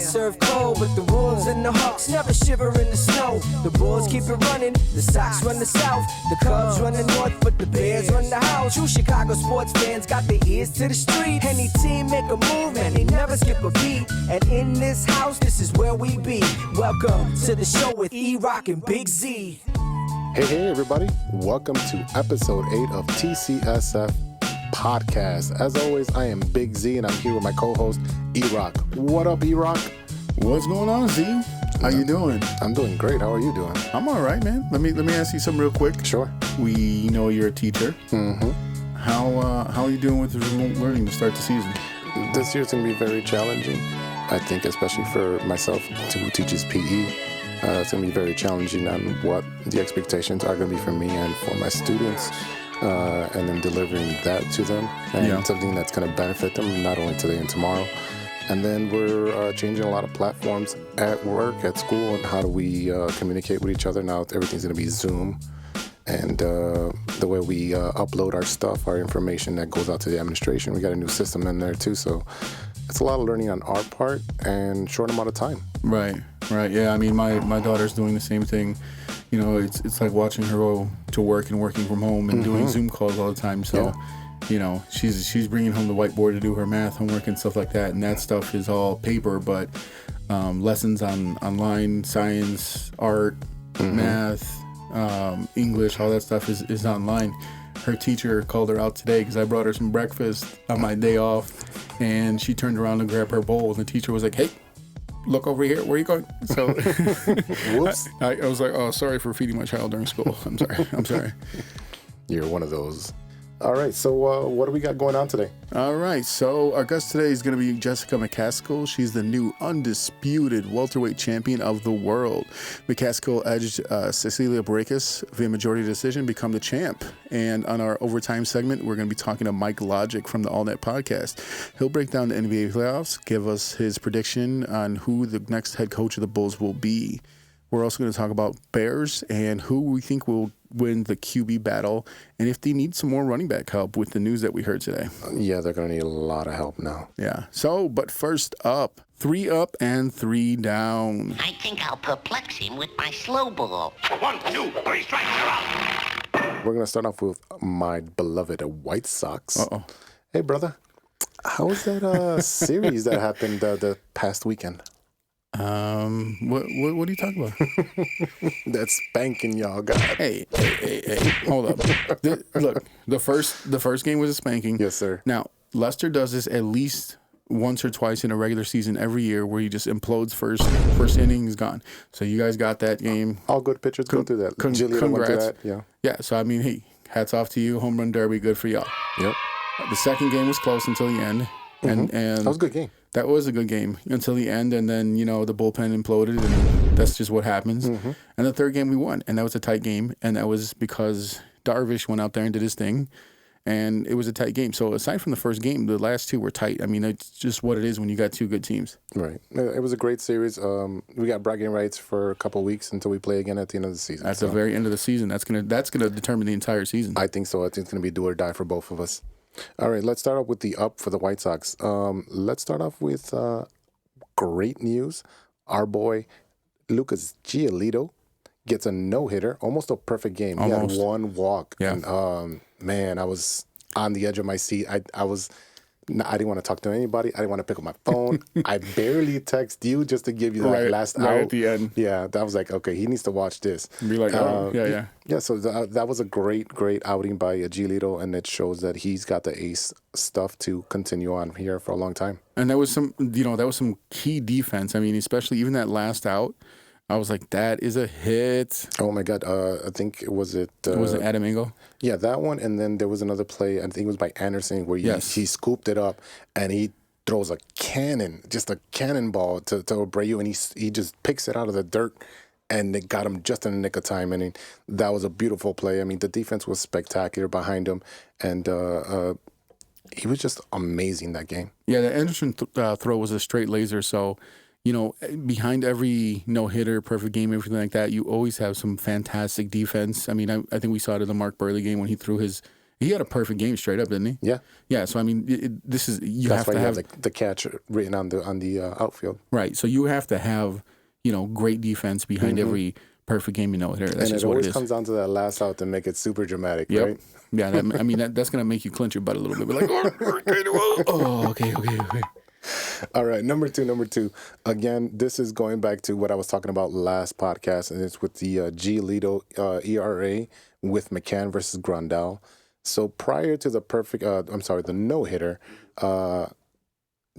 serve cold, but the Wolves and the Hawks never shiver in the snow. The Bulls keep it running, the Sox run the South, the Cubs run the North, but the Bears run the house. True Chicago sports fans got their ears to the street. Any team make a move, and they never skip a beat. And in this house, this is where we be. Welcome to the show with E-Roc and Big Z. Hey, everybody. Welcome to episode 8 of TCSF Podcast. As always, I am Big Z, and I'm here with my co-host, E-Roc. What up, E-Roc? What's going on, Z? How you doing? I'm doing great. How are you doing? I'm all right, man. Let me ask you something real quick. Sure. We know you're a teacher. Mm-hmm. How are you doing with the remote learning to start the season? This year's going to be very challenging, I think, especially for myself, who teaches PE. It's going to be very challenging on what the expectations are going to be for me and for my students, and then delivering that to them, and something that's going to benefit them not only today and tomorrow. And then we're changing a lot of platforms at work, at school, and how do we communicate with each other. Now everything's going to be Zoom, and the way we upload our stuff, our information that goes out to the administration, we got a new system in there too, so it's a lot of learning on our part and short amount of time. Right. Yeah, I mean, my daughter's doing the same thing. You know, it's like watching her go to work and working from home and doing Zoom calls all the time. So, you know, she's bringing home the whiteboard to do her math homework and stuff like that. And that stuff is all paper, but lessons online, science, art, math, English, all that stuff is online. Her teacher called her out today because I brought her some breakfast on my day off, and she turned around to grab her bowl. And the teacher was like, "Hey, look over here. Where are you going?" So, Whoops. I was like, "Oh, sorry for feeding my child during school. I'm sorry." You're one of those. All right, so what do we got going on today? All right, so our guest today is going to be Jessica McCASKILL. She's the new undisputed welterweight champion of the world. McCaskill edged Cecilia Brækhus via majority decision, become the champ. And on our overtime segment, we're going to be talking to Mike Logic from the AllNet podcast. He'll break down the NBA playoffs, give us his prediction on who the next head coach of the Bulls will be. We're also going to talk about Bears and who we think will win the QB battle, and if they need some more running back help with the news that we heard today. Yeah, they're going to need a lot of help now. Yeah. So, but first up, 3 up and 3 down. I think I'll perplex him with my slow ball. 1, 2, 3 strikes, you're out. We're going to start off with my beloved White Sox. Uh-oh. Hey, brother. How was that series that happened the past weekend? What are you talking about? That spanking y'all got. Hey, hold up. Look, the first game was a spanking. Yes, sir. Now, Lester does this at least once or twice in a regular season every year, where he just implodes first inning is gone. So you guys got that game. All good pitchers go through that. Giolito went through that. Yeah. So I mean, hey, hats off to you. Home run derby, good for y'all. Yep. The second game was close until the end, and that was a good game. That was a good game until the end, and then, you know, the bullpen imploded, and that's just what happens. And the third game we won, and that was a tight game, and that was because Darvish went out there and did his thing, and it was a tight game. So aside from the first game, the last two were tight. I mean, it's just what it is when you got two good teams. Right. It was a great series. We got bragging rights for a couple of weeks until we play again at the end of the season. At the very end of the season. That's gonna determine the entire season. I think so. I think it's going to be do or die for both of us. All right, let's start off with the up for the White Sox. Let's start off with great news. Our boy, Lucas Giolito, gets a no-hitter, almost a perfect game. Almost. He had one walk. Yeah. And, man, I was on the edge of my seat. I didn't want to talk to anybody. I didn't want to pick up my phone. I barely text you just to give you that last out. Right at the end. Yeah, that was like, okay, he needs to watch this. Be like, yeah. Yeah, so that was a great outing by Giolito, and it shows that he's got the ace stuff to continue on here for a long time. And that was some key defense. I mean, especially even that last out, I was like, that is a hit. Oh my God! I think was it Adam Engel? Yeah, that one, and then there was another play. I think it was by Anderson where he scooped it up and he throws a cannonball to Abreu, and he just picks it out of the dirt, and it got him just in the nick of time. And that was a beautiful play. I mean, the defense was spectacular behind him, and he was just amazing that game. Yeah, the Anderson throw was a straight laser, so. You know, behind every no-hitter, perfect game, everything like that, you always have some fantastic defense. I mean, I think we saw it in the Mark Burley game when he threw his He had a perfect game straight up, didn't he? Yeah. Yeah. So I mean, this is That's why you have the catch written on the outfield. Right. So you have to have great defense behind every perfect game. That's and just it what always it is. comes down to that last out to make it super dramatic, Yep. right? Yeah. That's gonna make you clench your butt a little bit. Be like, okay. All right, number two. Again, this is going back to what I was talking about last podcast, and it's with the Giolito ERA with McCann versus Grandal. So prior to the no-hitter,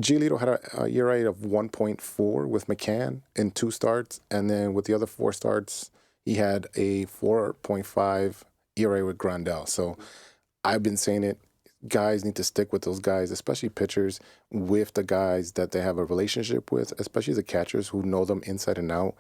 Giolito had a ERA of 1.4 with McCann in 2 starts, and then with the other 4 starts, he had a 4.5 ERA with Grandal. So I've been saying it. Guys need to stick with those guys, especially pitchers, with the guys that they have a relationship with, especially the catchers who know them inside and out.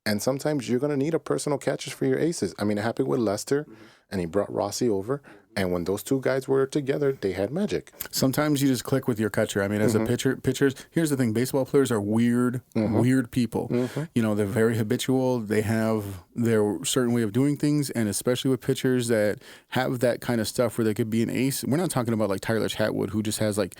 And sometimes you're going to need a personal catcher for your aces. I mean, it happened with Lester, and he brought Rossi over. And when those 2 guys were together, they had magic. Sometimes you just click with your catcher. I mean, as a pitchers, here's the thing. Baseball players are weird people. They're very habitual. They have their certain way of doing things, and especially with pitchers that have that kind of stuff where they could be an ace. We're not talking about like Tyler Chatwood, who just has like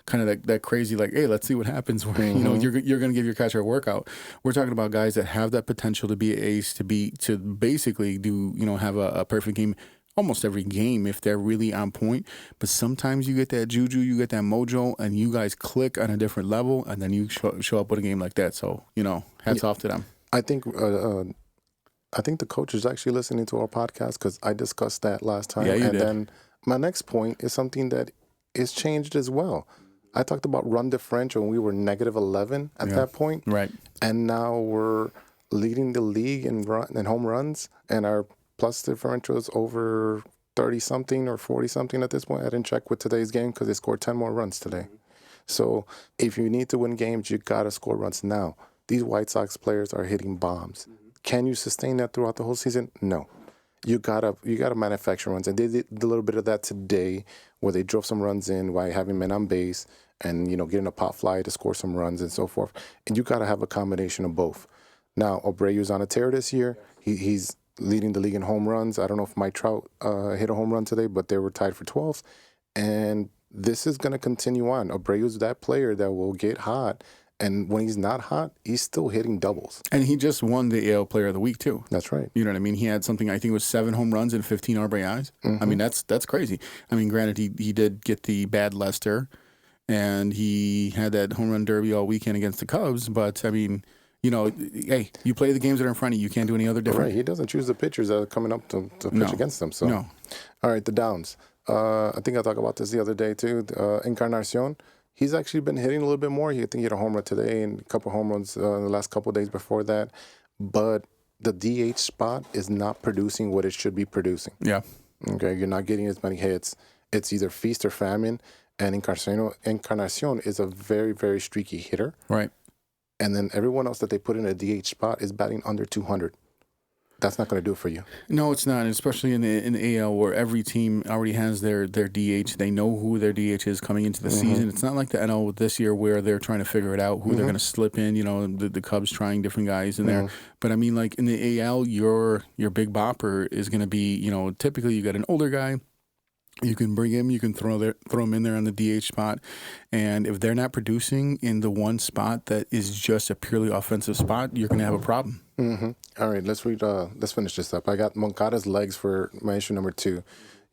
kind of that crazy, like, hey, let's see what happens. Where, you're going to give your catcher a workout. We're talking about guys that have that potential to be an ace, to basically do, have a perfect game almost every game if they're really on point. But sometimes you get that juju, you get that mojo, and you guys click on a different level, and then you show up with a game like that. So, hats off to them. I think the coach is actually listening to our podcast because I discussed that last time. Yeah, you did. Then my next point is something that is changed as well. I talked about run differential, and we were negative 11 at that point. Right. And now we're leading the league in home runs, and our plus differential is over 30-something or 40-something at this point. I didn't check with today's game because they scored 10 more runs today. So if you need to win games, you got to score runs now. These White Sox players are hitting bombs. Can you sustain that throughout the whole season? No. You gotta manufacture runs, and they did a little bit of that today, where they drove some runs in while having men on base, and getting a pop fly to score some runs and so forth. And you gotta have a combination of both. Now Abreu's on a tear this year. He's leading the league in home runs. I don't know if Mike Trout hit a home run today, but they were tied for 12th. And this is gonna continue on. Abreu's that player that will get hot. And when he's not hot, he's still hitting doubles. And he just won the AL Player of the Week, too. That's right. You know what I mean? He had something, I think it was 7 home runs and 15 RBIs. I mean, that's crazy. I mean, granted, he did get the bad Lester, and he had that home run derby all weekend against the Cubs. But, I mean, hey, you play the games that are in front of you. You can't do any other different. Right. He doesn't choose the pitchers that are coming up to pitch against them. So. No. All right, the downs. I think I talked about this the other day, too. Encarnacion. He's actually been hitting a little bit more. I think he hit a home run today and a couple home runs the last couple of days before that. But the DH spot is not producing what it should be producing. Okay, you're not getting as many hits. It's either feast or famine. And Encarnacion is a very, very streaky hitter. Right. And then everyone else that they put in a DH spot is batting under 200. That's not going to do it for you. No, it's not, especially in the AL where every team already has their DH. They know who their DH is coming into the season. It's not like the NL this year where they're trying to figure it out, who they're going to slip in. The Cubs trying different guys in there. But, I mean, like in the AL, your big bopper is going to be, typically you got an older guy. You can bring him. You can throw him in there on the DH spot, and if they're not producing in the one spot that is just a purely offensive spot, you're going to have a problem. All right, let's finish this up. I got Moncada's legs for my issue number 2.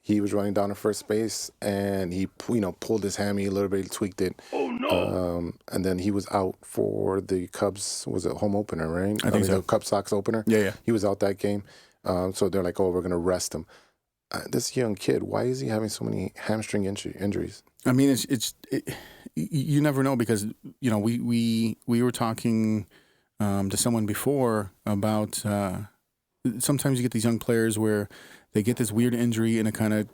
He was running down to first base, and he pulled his hammy a little bit, he tweaked it. Oh no! And then he was out for the Cubs. Was it home opener, right? I think so. The Cubs Sox opener. Yeah. He was out that game, so they're like, oh, we're going to rest him. This young kid, why is he having so many hamstring injuries? I mean, you never know because we were talking to someone before about sometimes you get these young players where they get this weird injury and it kind of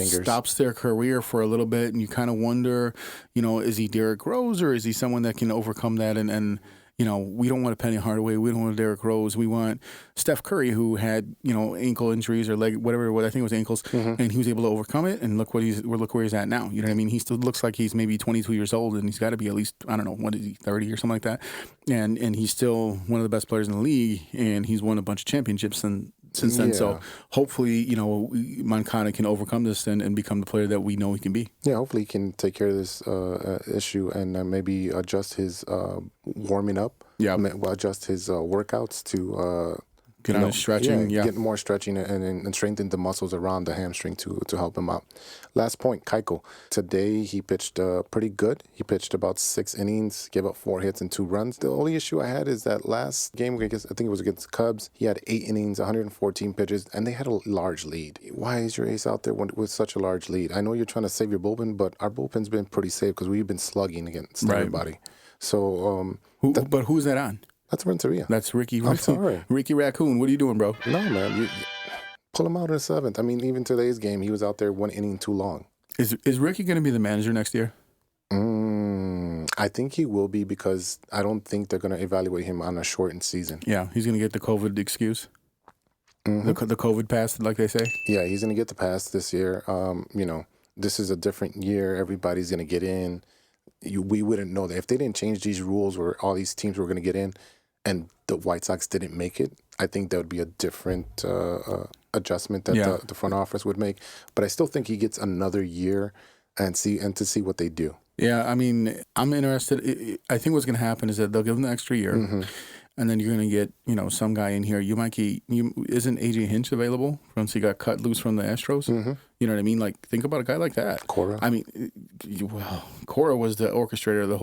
stops their career for a little bit, and you kind of wonder, is he Derrick Rose or is he someone that can overcome that and we don't want a Penny Hardaway. We don't want a Derrick Rose. We want Steph Curry, who had, ankle injuries or leg, whatever. I think it was ankles, and he was able to overcome it. And look where he's at now. You know what I mean? He still looks like he's maybe 22 years old, and he's got to be at least, I don't know, what is he, 30 or something like that. And he's still one of the best players in the league, and he's won a bunch of championships. And since then. Yeah. So hopefully, Moncada can overcome this and become the player that we know he can be. Yeah, hopefully he can take care of this issue and maybe adjust his warming up. Yeah. Adjust his workouts to Get on his stretching. Yeah. Get more stretching and strengthen the muscles around the hamstring to help him out. Last point, Keuchel. Today he pitched pretty good. He pitched about 6 innings, gave up 4 hits and 2 runs. The only issue I had is that last game, I think it was against the Cubs, he had 8 innings, 114 pitches, and they had a large lead. Why is your ace out there with such a large lead? I know you're trying to save your bullpen, but our bullpen's been pretty safe because we've been slugging against everybody. So, but who's that on? That's Renteria. That's Ricky. I'm sorry. Ricky Raccoon. What are you doing, bro? No, man. You pull him out in the 7th. I mean, even today's game, he was out there 1 inning too long. Is Ricky going to be the manager next year? I think he will be because I don't think they're going to evaluate him on a shortened season. Yeah, he's going to get the COVID excuse. The COVID pass, like they say. Yeah, he's going to get the pass this year. This is a different year. Everybody's going to get in. We wouldn't know that if they didn't change these rules where all these teams were going to get in and the White Sox didn't make it. I think that would be a different adjustment that the front office would make. But I still think he gets another year to see what they do. Yeah, I mean, I'm interested. I think what's going to happen is that they'll give him the extra year, and then you're going to get some guy in here. You might get isn't AJ Hinch available once he got cut loose from the Astros? You know what I mean? Like, think about a guy like that. Cora. I mean, Cora was the orchestrator of the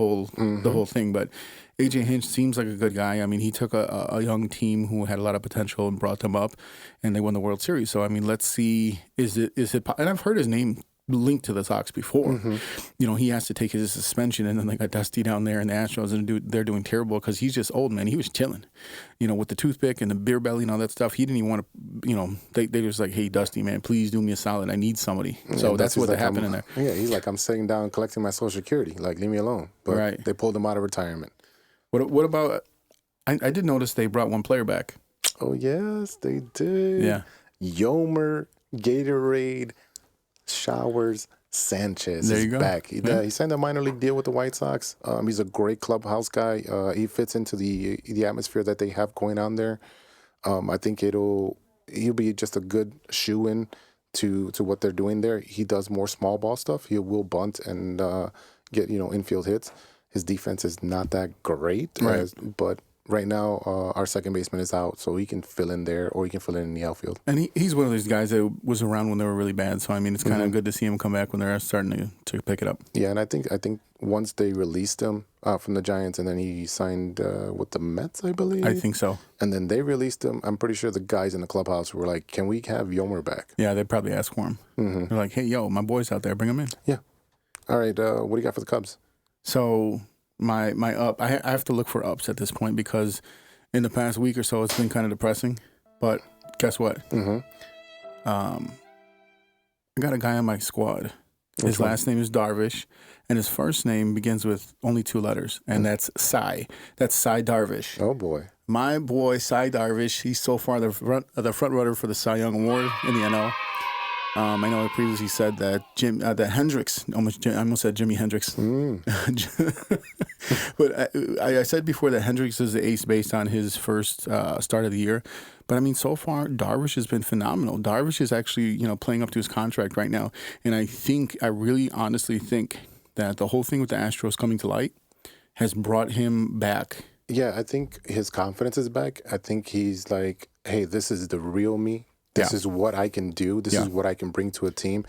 whole thing, but AJ Hinch seems like a good guy. I mean, he took a young team who had a lot of potential and brought them up, and they won the World Series. So I mean, let's see. Is it? And I've heard his name linked to the Sox before. He has to take his suspension, and then they got Dusty down there, and the Astros they're doing terrible because he's just old, man. He was chilling, with the toothpick and the beer belly and all that stuff. He didn't even want to, they were just like, hey, Dusty, man, please do me a solid. I need somebody. So that's what happened in there. Yeah, he's like, I'm sitting down collecting my Social Security. Like, leave me alone. But they pulled him out of retirement. What about? I did notice they brought one player back. Oh yes, they did. Yeah, Yomer Gatorade Showers Sanchez is back. He signed a minor league deal with the White Sox. He's a great clubhouse guy. He fits into the atmosphere that they have going on there. I think he'll be just a good shoe-in to what they're doing there. He does more small ball stuff. He will bunt and get infield hits. His defense is not that great, but right now our second baseman is out, so he can fill in there or he can fill in the outfield. And he's one of those guys that was around when they were really bad. So I mean, it's kind of good to see him come back when they're starting to pick it up. Yeah, and I think once they released him from the Giants, and then he signed with the Mets, I believe. I think so. And then they released him. I'm pretty sure the guys in the clubhouse were like, "Can we have Yomer back?" Yeah, they probably asked for him. They're like, "Hey, yo, my boy's out there, bring him in." Yeah. All right. What do you got for the Cubs? So my up, I have to look for ups at this point because in the past week or so it's been kind of depressing. But guess what? I got a guy on my squad. His last name is Darvish, and his first name begins with only 2 letters, and that's Cy. That's Cy Darvish. Oh boy, my boy Cy Darvish. He's so far the front runner for the Cy Young Award in the NL. I know I previously said that that Hendricks, I almost said Jimi Hendrix. But I said before that Hendricks is the ace based on his first start of the year. But I mean, so far, Darvish has been phenomenal. Darvish is actually, playing up to his contract right now. And I really honestly think that the whole thing with the Astros coming to light has brought him back. Yeah, I think his confidence is back. I think he's like, hey, this is the real me. This is what I can do. This is what I can bring to a team.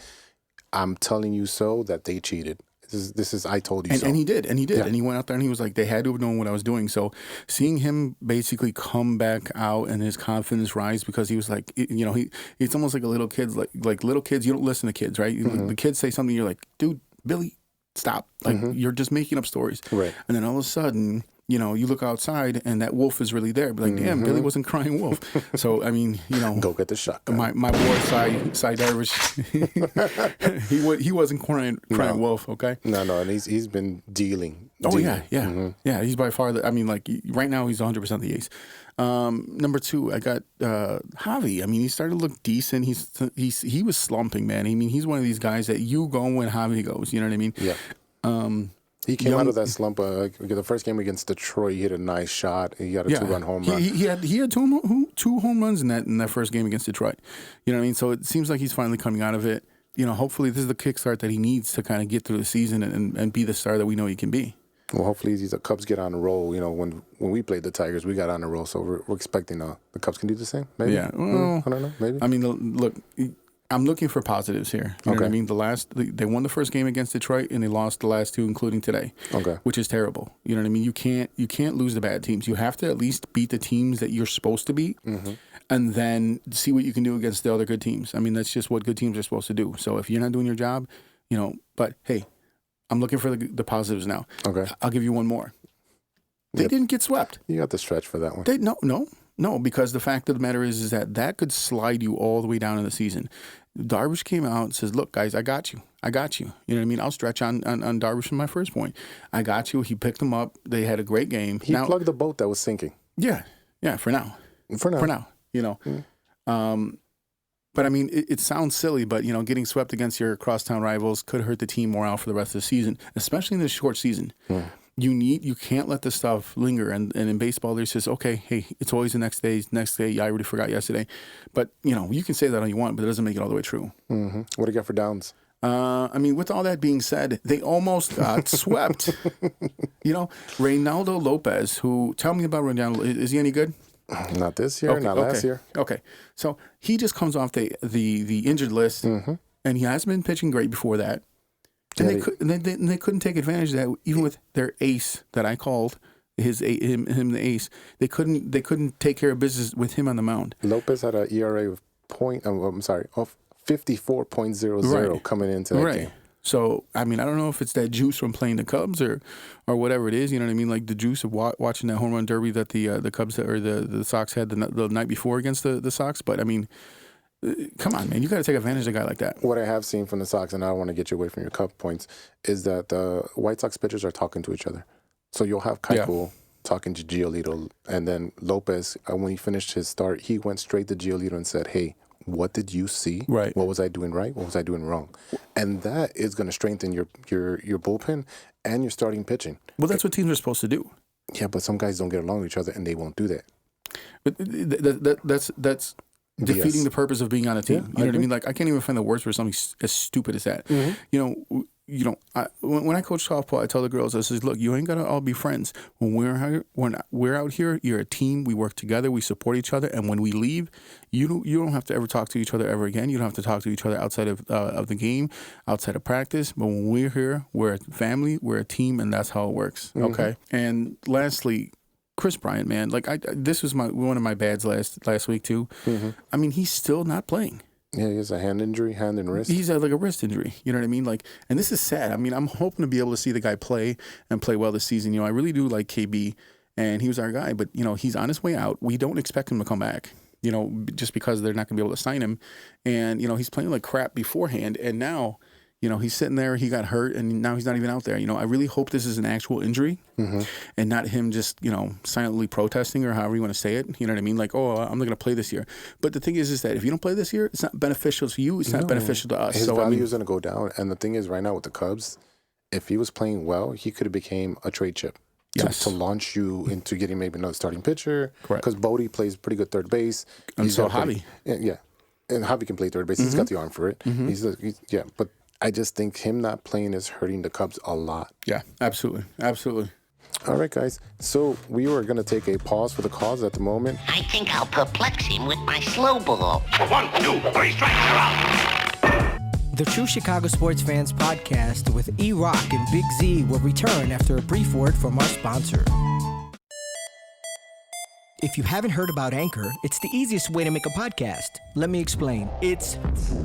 I'm telling you so that they cheated. This is I told you so. And he did. And he went out there and he was like, they had to have known what I was doing. So seeing him basically come back out and his confidence rise because he was like, it's almost like a little kid's like little kids. You don't listen to kids, right? The kids say something, you're like, dude, Billy, stop. Like you're just making up stories. Right. And then all of a sudden, you look outside and that wolf is really there. But like, damn, Billy wasn't crying wolf. So, I mean, go get the shotgun. My boy, Cy Darvish, he wasn't crying wolf, okay? No, and he's been dealing. Oh, yeah. Yeah, he's by far, right now he's 100% the ace. Number 2, I got Javi. I mean, he started to look decent. He was slumping, man. I mean, he's one of these guys that you go when Javi goes. You know what I mean? Yeah. He came out of that slump. The first game against Detroit, he hit a nice shot. He got a 2-run home run. He had two home runs in that first game against Detroit. You know what I mean? So it seems like he's finally coming out of it. You know, hopefully this is the kickstart that he needs to kind of get through the season and be the star that we know he can be. Well, hopefully the Cubs get on the roll. You know, when we played the Tigers, we got on the roll. So we're expecting the Cubs can do the same. Maybe. Yeah. Well, I don't know. Maybe. I mean, look. I'm looking for positives here. You know what I mean? They won the first game against Detroit and they lost the last two, including today. Okay. Which is terrible. You know what I mean? You can't lose the bad teams. You have to at least beat the teams that you're supposed to beat, and then see what you can do against the other good teams. I mean, that's just what good teams are supposed to do. So if you're not doing your job, you know. But hey, I'm looking for the positives now. Okay. I'll give you one more. They didn't get swept. You got the stretch for that one. No, because the fact of the matter is that could slide you all the way down in the season. Darvish came out and says, "Look, guys, I got you. You know what I mean? I'll stretch on Darvish from my first point. I got you." He picked them up. They had a great game. He plugged the boat that was sinking. Yeah, for now. You know. But I mean, it sounds silly, but you know, getting swept against your crosstown rivals could hurt the team morale for the rest of the season, especially in this short season. You can't let this stuff linger. And in baseball, there's just, okay, hey, it's always the next day. Yeah, I already forgot yesterday. But, you know, you can say that all you want, but it doesn't make it all the way true. What do you got for downs? I mean, with all that being said, they almost got swept. You know, Reynaldo Lopez, who, tell me about Reynaldo. Is he any good? Not this year, not last year. Okay. So he just comes off the injured list, and he hasn't been pitching great before that. And they couldn't take advantage of that, even with their ace that I called him the ace. They couldn't take care of business with him on the mound. Lopez had an ERA of 54.00 coming into that game. So I mean, I don't know if it's that juice from playing the Cubs or whatever it is. You know what I mean? Like the juice of watching that home run derby that the Cubs or the Sox had the night before against the Sox. But I mean, come on, man. You got to take advantage of a guy like that. What I have seen from the Sox, and I don't want to get you away from your Cub points, is that the White Sox pitchers are talking to each other. So you'll have Keuchel talking to Giolito, and then Lopez, when he finished his start, he went straight to Giolito and said, "Hey, what did you see? Right. What was I doing right? What was I doing wrong?" And that is going to strengthen your bullpen and your starting pitching. Well, that's what teams are supposed to do. Yeah, but some guys don't get along with each other, and they won't do that. But that's defeating the purpose of being on a team. You know what I mean? Like, I can't even find the words for something as stupid as that. You know, when I coach softball, I tell the girls, I says, look, you ain't got to all be friends. When we're out here, you're a team. We work together. We support each other. And when we leave, you don't have to ever talk to each other ever again. You don't have to talk to each other outside of the game, outside of practice. But when we're here, we're a family, we're a team, and that's how it works. Okay. And lastly, Chris Bryant, man, like this was one of my bads last week too. I mean, he's still not playing. Yeah, he has a hand injury, hand and wrist. He's like a wrist injury. You know what I mean? Like, and this is sad. I mean, I'm hoping to be able to see the guy play and play well this season. You know, I really do like KB, and he was our guy. But you know, he's on his way out. We don't expect him to come back. You know, just because they're not going to be able to sign him, and you know, he's playing like crap beforehand, and now, you know, he's sitting there, he got hurt, and now he's not even out there. You know, I really hope this is an actual injury and not him just, you know, silently protesting or however you want to say it. You know what I mean? Like, oh, I'm not going to play this year. But the thing is that if you don't play this year, it's not beneficial to you. It's not beneficial to us. His value is going to go down. And the thing is, right now with the Cubs, if he was playing well, he could have became a trade chip. To launch you into getting maybe another starting pitcher. Correct. Because Bodie plays pretty good third base. And so Javi. Yeah. And Javi can play third base. He's got the arm for it. But I just think him not playing is hurting the Cubs a lot. Yeah, absolutely. Absolutely. All right, guys. So we were going to take a pause for the cause at the moment. I think I'll perplex him with my slow ball. 1, 2, 3 strikes, you're out. The True Chicago Sports Fans podcast with E-Roc and Big Z will return after a brief word from our sponsor. If you haven't heard about Anchor, it's the easiest way to make a podcast. Let me explain. It's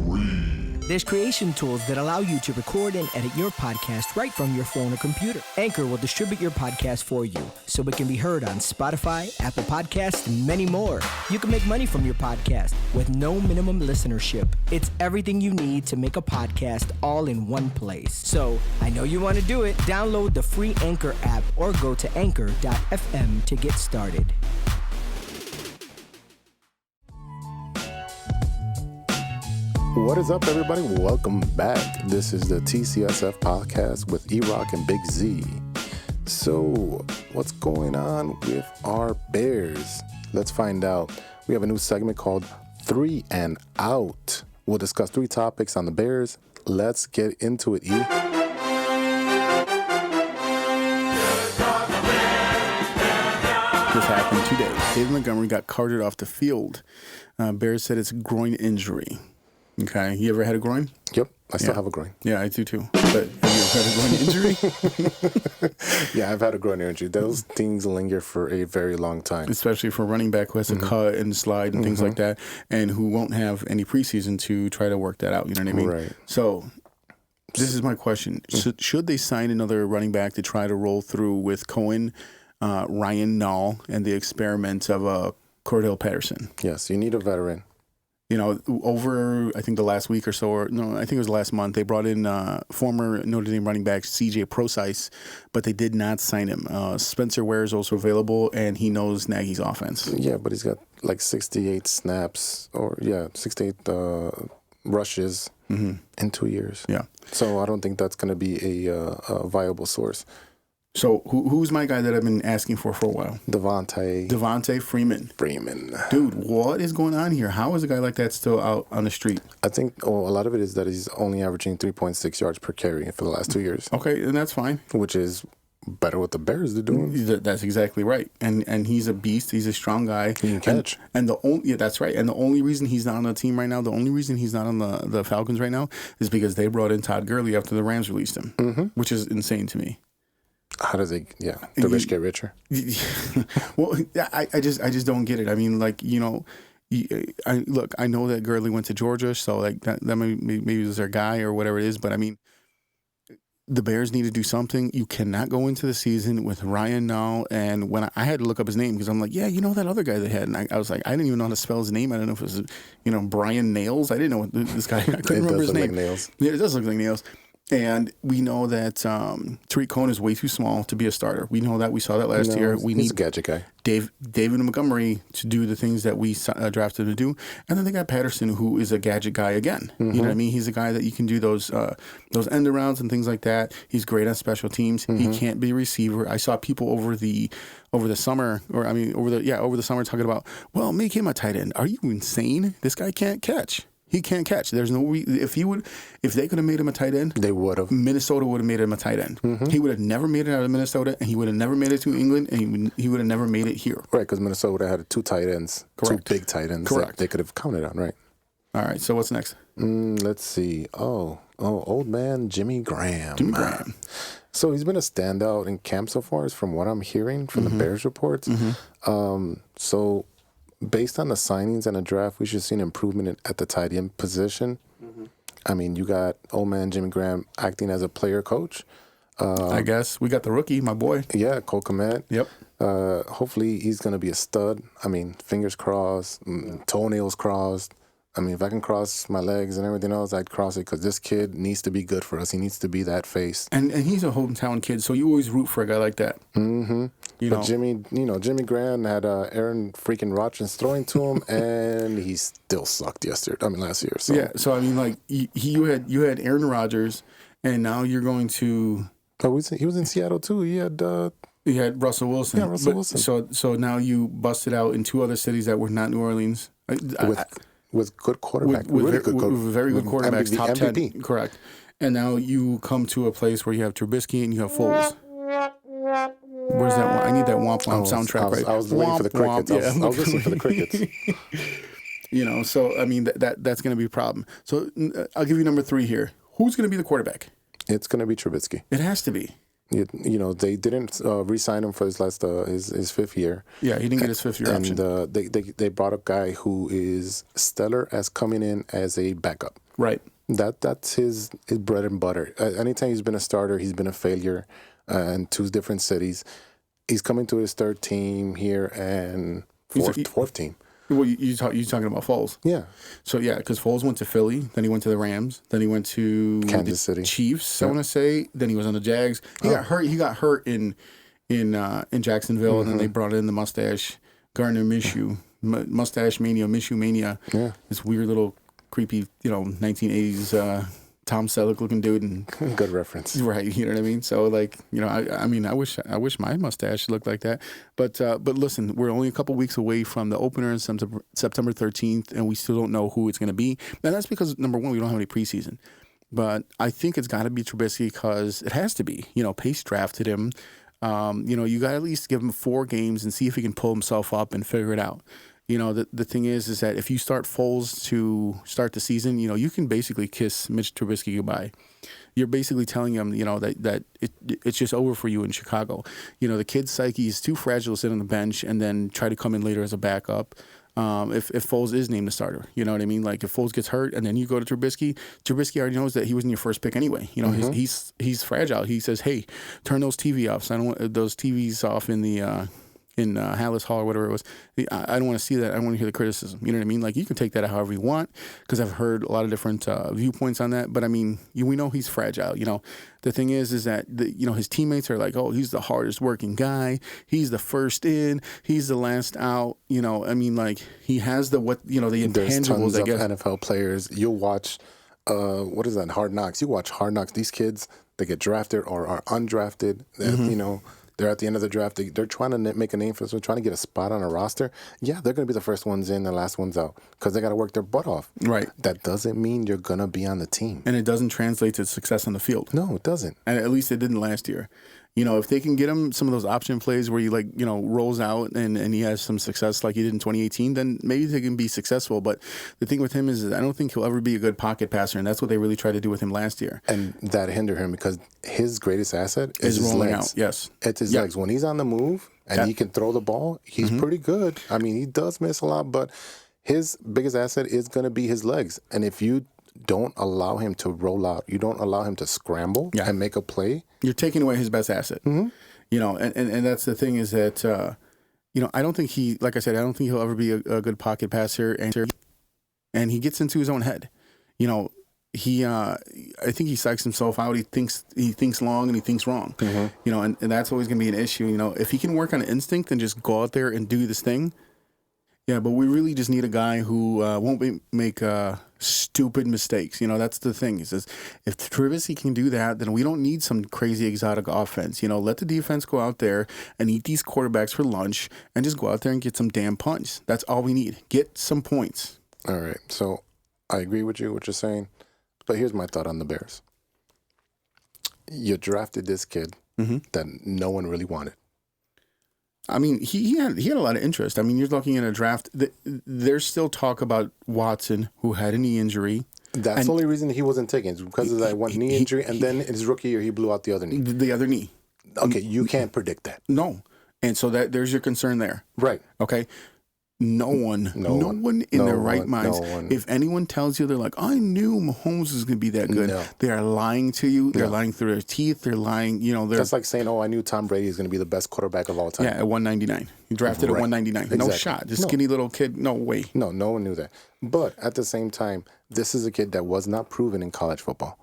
free. There's creation tools that allow you to record and edit your podcast right from your phone or computer. Anchor will distribute your podcast for you, so it can be heard on Spotify, Apple Podcasts, and many more. You can make money from your podcast with no minimum listenership. It's everything you need to make a podcast all in one place. So, I know you want to do it. Download the free Anchor app or go to anchor.fm to get started. What is up, everybody? Welcome back. This is the TCSF podcast with E-Roc and Big Z. So, what's going on with our Bears? Let's find out. We have a new segment called 3 and Out. We'll discuss 3 topics on the Bears. Let's get into it, E. This happened today. David Montgomery got carted off the field. Bears said it's a groin injury. Okay. You ever had a groin? Yep. I still have a groin. Yeah, I do too. But have you ever had a groin injury? Yeah, I've had a groin injury. Those things linger for a very long time. Especially for a running back who has to cut and slide and things like that, and who won't have any preseason to try to work that out. You know what I mean? Right. So this is my question. Should they sign another running back to try to roll through with Cohen, Ryan Nall, and the experiment of Cordell Patterson? Yes, you need a veteran. You know, over, I think the last week or so, or no, I think it was last month, they brought in former Notre Dame running back C.J. Prosise, but they did not sign him. Spencer Ware is also available, and he knows Nagy's offense. Yeah, but he's got like 68 snaps, 68 rushes in 2 years. Yeah. So I don't think that's going to be a viable source. So who's my guy that I've been asking for a while? Devontae Freeman. Dude, what is going on here? How is a guy like that still out on the street? I think a lot of it is that he's only averaging 3.6 yards per carry for the last 2 years. Okay, and that's fine. Which is better what the Bears are doing. That's exactly right. And he's a beast. He's a strong guy. He can catch. And that's right. And the only reason he's not on the team right now, the only reason he's not on the Falcons right now is because they brought in Todd Gurley after the Rams released him, which is insane to me. How does it? Yeah, the rich get richer. Well, I just don't get it. I mean, like, you know, I know that Gurley went to Georgia, so like that maybe was their guy or whatever it is. But I mean, the Bears need to do something. You cannot go into the season with Ryan Nall. And when I had to look up his name because I'm like, yeah, you know that other guy they had, and I was like, I didn't even know how to spell his name. I don't know if it was, you know, Brian Nails. I didn't know what this guy. I couldn't remember his name. Like Nails. Yeah, it does look like Nails. And we know that Tariq Cohen is way too small to be a starter. We know that. We saw that last year. We need a gadget guy. David Montgomery to do the things that we drafted him to do. And then they got Patterson, who is a gadget guy again. You know what I mean? He's a guy that you can do those end arounds and things like that. He's great on special teams. He can't be a receiver. I saw people over the summer, over the summer talking about, well, make him a tight end. Are you insane? This guy can't catch. He can't catch. There's no if they could have made him a tight end, they would have. Minnesota would have made him a tight end. He would have never made it out of Minnesota, and he would have never made it to England, and he would have never made it here. Right, because Minnesota had 2 tight ends, correct. 2 big tight ends. Correct. That they could have counted on, right? All right. So what's next? Let's see. Old man Jimmy Graham. So he's been a standout in camp so far, is from what I'm hearing from the Bears reports. So based on the signings and the draft, we should see an improvement at the tight end position. I mean, you got old man Jimmy Graham acting as a player coach. I guess we got the rookie, my boy. Yeah, Cole Kmet. Yep. Hopefully he's going to be a stud. I mean, fingers crossed, toenails crossed. I mean, if I can cross my legs and everything else, I'd cross it because this kid needs to be good for us. He needs to be that face. And he's a hometown kid, so you always root for a guy like that. But Jimmy Graham had Aaron freaking Rodgers throwing to him, and he still sucked last year. So. Yeah, so I mean, like you had Aaron Rodgers, and now you're going to. Oh, he was in Seattle too. He had Russell Wilson. Yeah, Russell Wilson. So now you busted out in 2 other cities that were not New Orleans. With good quarterback. With very good quarterbacks, top MVP. 10. Correct. And now you come to a place where you have Trubisky and you have Foles. Where's that one? I need that womp womp soundtrack, I was waiting for the crickets. I was listening for the crickets. You know, so, I mean, that's going to be a problem. So I'll give you number 3 here. Who's going to be the quarterback? It's going to be Trubisky. It has to be. You know, they didn't re-sign him for his last his 5th year. Yeah, he didn't get his 5th year option. And they brought a guy who is stellar as coming in as a backup. Right. That's his bread and butter. Anytime he's been a starter, he's been a failure in 2 different cities. He's coming to his 3rd team here and fourth team. Well, you talking about Foles? Yeah. So yeah, because Foles went to Philly, then he went to the Rams, then he went to Kansas City Chiefs. I want to say. Then he was on the Jags. He got hurt. He got hurt in Jacksonville, and then they brought in the mustache Gardner Minshew, mustache mania, Minshew mania. Yeah. This weird little creepy, 1980s Tom Selleck looking dude, and Good reference. right, you know what I mean. So like, I mean, I wish my mustache looked like that. But listen, we're only a couple weeks away from the opener on September 13th, and we still don't know who it's going to be. And that's because number one, we don't have any preseason. But I think it's got to be Trubisky because it has to be. Pace drafted him. You got to at least give him 4 games and see if he can pull himself up and figure it out. The thing is that if you start Foles to start the season, you can basically kiss Mitch Trubisky goodbye. You're basically telling him, that it's just over for you in Chicago. The kid's psyche is too fragile to sit on the bench and then try to come in later as a backup. If Foles is named the starter, you know what I mean? Like if Foles gets hurt and then you go to Trubisky already knows that he wasn't your first pick anyway. He's fragile. He says, hey, turn those TV off. So I don't want those TVs off in the in Hallis Hall or whatever it was. I don't want to see that. I don't want to hear the criticism. You know what I mean? Like you can take that however you want because I've heard a lot of different viewpoints on that. But I mean, we know he's fragile. The thing is that his teammates are like, oh, he's the hardest working guy. He's the first in. He's the last out. I mean, like he has the intangibles. There's tons I guess. of NFL players. You'll watch, what is that? Hard Knocks. You watch Hard Knocks. These kids, they get drafted or are undrafted. They're at the end of the draft. They're trying to make a name for themselves, trying to get a spot on a roster. Yeah, they're going to be the first ones in, the last ones out, because they got to work their butt off. Right. That doesn't mean you're going to be on the team. And it doesn't translate to success on the field. No, it doesn't. And at least it didn't last year. If they can get him some of those option plays where he rolls out and he has some success like he did in 2018, then maybe they can be successful. But the thing with him is I don't think he'll ever be a good pocket passer, and that's what they really tried to do with him last year. And that hindered him because his greatest asset is his rolling legs. out. Yes, it's his legs. When he's on the move and he can throw the ball, he's pretty good. I mean, he does miss a lot, but his biggest asset is going to be his legs. And if you don't allow him to roll out, you don't allow him to scramble and make a play, you're taking away his best asset. And that's the thing is that I don't think I don't think he'll ever be a good pocket passer, and he gets into his own head. I think he psychs himself out. He thinks long and he thinks wrong. And that's always going to be an issue. If he can work on instinct and just go out there and do this thing. Yeah, but we really just need a guy who won't make stupid mistakes. That's the thing. He says, if Trubisky can do that, then we don't need some crazy exotic offense. Let the defense go out there and eat these quarterbacks for lunch and just go out there and get some damn punts. That's all we need. Get some points. All right. So I agree with you, what you're saying. But here's my thought on the Bears. You drafted this kid that no one really wanted. I mean, he had a lot of interest. I mean, you're looking at a draft. There's still talk about Watson, who had a knee injury. That's the only reason he wasn't taken. It's because of that one knee injury, and then in his rookie year, he blew out the other knee. The other knee. Okay, you can't predict that. No. And so there's your concern there. Right. Okay. No one in their right minds. If anyone tells you they're like, I knew Mahomes was going to be that good, they are lying to you. They're lying through their teeth. They're lying. That's like saying, I knew Tom Brady is going to be the best quarterback of all time. Yeah, at 199. He drafted at 199. Exactly. No shot. This skinny little kid. No way. No one knew that. But at the same time, this is a kid that was not proven in college football.